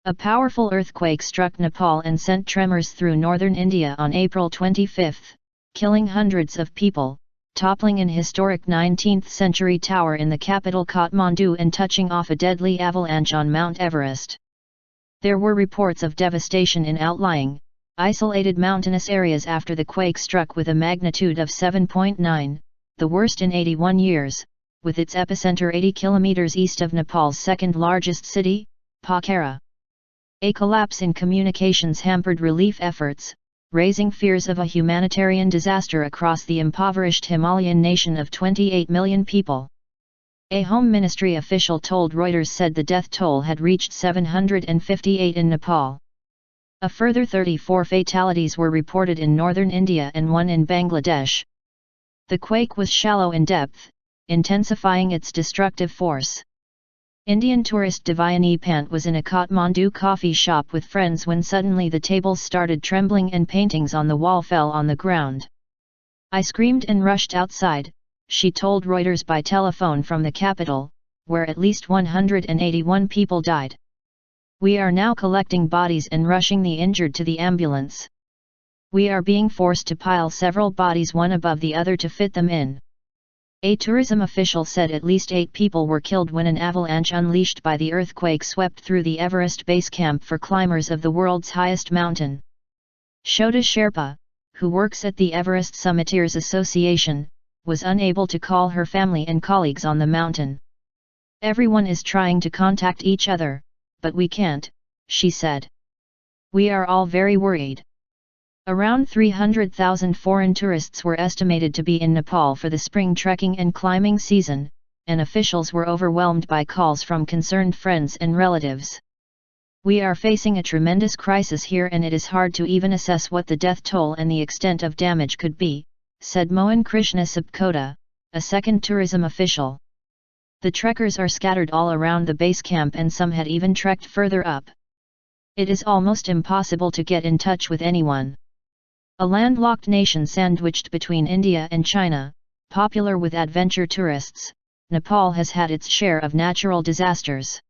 A powerful earthquake struck Nepal and sent tremors through northern India on April 25, killing hundreds of people, toppling an historic 19th-century tower in the capital Kathmandu and touching off a deadly avalanche on Mount Everest. There were reports of devastation in outlying, isolated mountainous areas after the quake struck with a magnitude of 7.9, the worst in 81 years, with its epicenter 80 kilometers east of Nepal's second-largest city, Pokhara. A collapse in communications hampered relief efforts, raising fears of a humanitarian disaster across the impoverished Himalayan nation of 28 million people. A Home Ministry official told Reuters said the death toll had reached 758 in Nepal. A further 34 fatalities were reported in northern India and one in Bangladesh. The quake was shallow in depth, intensifying its destructive force. Indian tourist Devayani Pant was in a Kathmandu coffee shop with friends when suddenly the tables started trembling and paintings on the wall fell on the ground. "I screamed and rushed outside," she told Reuters by telephone from the capital, where at least 181 people died. "We are now collecting bodies and rushing the injured to the ambulance. We are being forced to pile several bodies one above the other to fit them in." A tourism official said at least 8 people were killed when an avalanche unleashed by the earthquake swept through the Everest base camp for climbers of the world's highest mountain. Shoda Sherpa, who works at the Everest Summiteers Association, was unable to call her family and colleagues on the mountain. "Everyone is trying to contact each other, but we can't," she said. "We are all very worried." Around 300,000 foreign tourists were estimated to be in Nepal for the spring trekking and climbing season, and officials were overwhelmed by calls from concerned friends and relatives. "We are facing a tremendous crisis here and it is hard to even assess what the death toll and the extent of damage could be," said Mohan Krishna Subkota, a second tourism official. "The trekkers are scattered all around the base camp and some had even trekked further up. It is almost impossible to get in touch with anyone." A landlocked nation sandwiched between India and China, popular with adventure tourists, Nepal has had its share of natural disasters.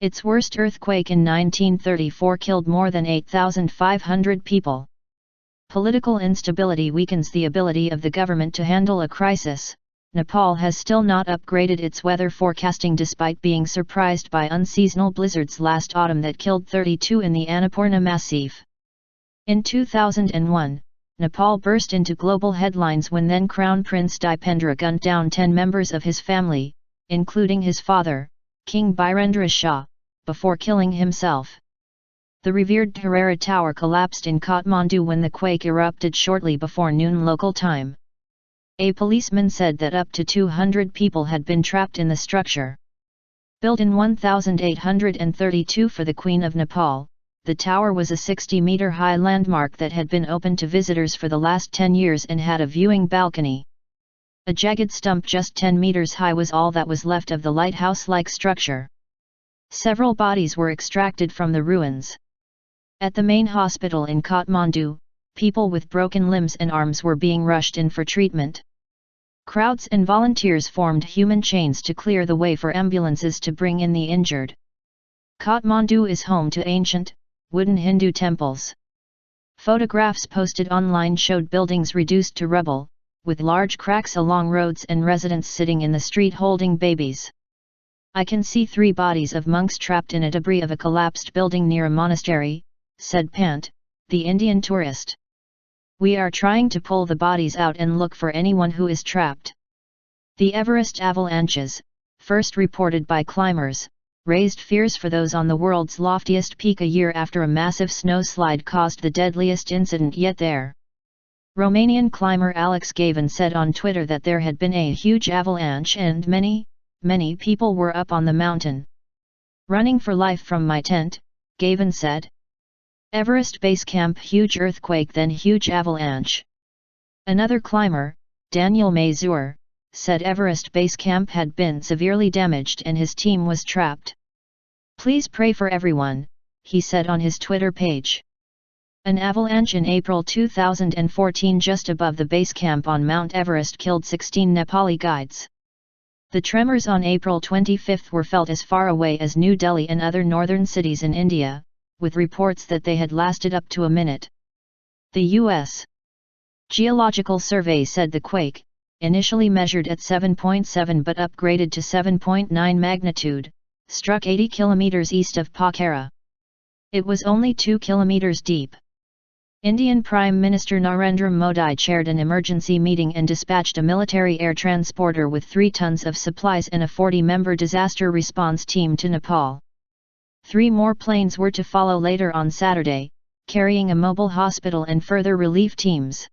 Its worst earthquake in 1934 killed more than 8,500 people. Political instability weakens the ability of the government to handle a crisis. Nepal has still not upgraded its weather forecasting despite being surprised by unseasonal blizzards last autumn that killed 32 in the Annapurna Massif. In 2001, Nepal burst into global headlines when then Crown Prince Dipendra gunned down 10 members of his family, including his father, King Birendra Shah, before killing himself. The revered Pokhara Tower collapsed in Kathmandu when the quake erupted shortly before noon local time. A policeman said that up to 200 people had been trapped in the structure. Built in 1832 for the Queen of Nepal, the tower was a 60-meter-high landmark that had been open to visitors for the last 10 years and had a viewing balcony. A jagged stump just 10 meters high was all that was left of the lighthouse-like structure. Several bodies were extracted from the ruins. At the main hospital in Kathmandu, people with broken limbs and arms were being rushed in for treatment. Crowds and volunteers formed human chains to clear the way for ambulances to bring in the injured. Kathmandu is home to ancient, wooden Hindu temples. Photographs posted online showed buildings reduced to rubble, with large cracks along roads and residents sitting in the street holding babies. "I can see 3 bodies of monks trapped in a debris of a collapsed building near a monastery," said Pant, the Indian tourist. "We are trying to pull the bodies out and look for anyone who is trapped." The Everest avalanches, first reported by climbers, raised fears for those on the world's loftiest peak a year after a massive snowslide caused the deadliest incident yet there. Romanian climber Alex Gavin said on Twitter that there had been a huge avalanche and many people were up on the mountain. "Running for life from my tent," Gavin said. Everest Base Camp huge earthquake then huge avalanche. Another climber, Daniel Mazur, said Everest Base Camp had been severely damaged and his team was trapped. "Please pray for everyone," he said on his Twitter page. An avalanche in April 2014 just above the base camp on Mount Everest killed 16 Nepali guides. The tremors on April 25 were felt as far away as New Delhi and other northern cities in India, with reports that they had lasted up to a minute. The U.S. Geological Survey said the quake, initially measured at 7.7 but upgraded to 7.9 magnitude, struck 80 kilometers east of Pokhara. It was only 2 kilometers deep. Indian Prime Minister Narendra Modi chaired an emergency meeting and dispatched a military air transporter with 3 tons of supplies and a 40-member disaster response team to Nepal. 3 more planes were to follow later on Saturday, carrying a mobile hospital and further relief teams.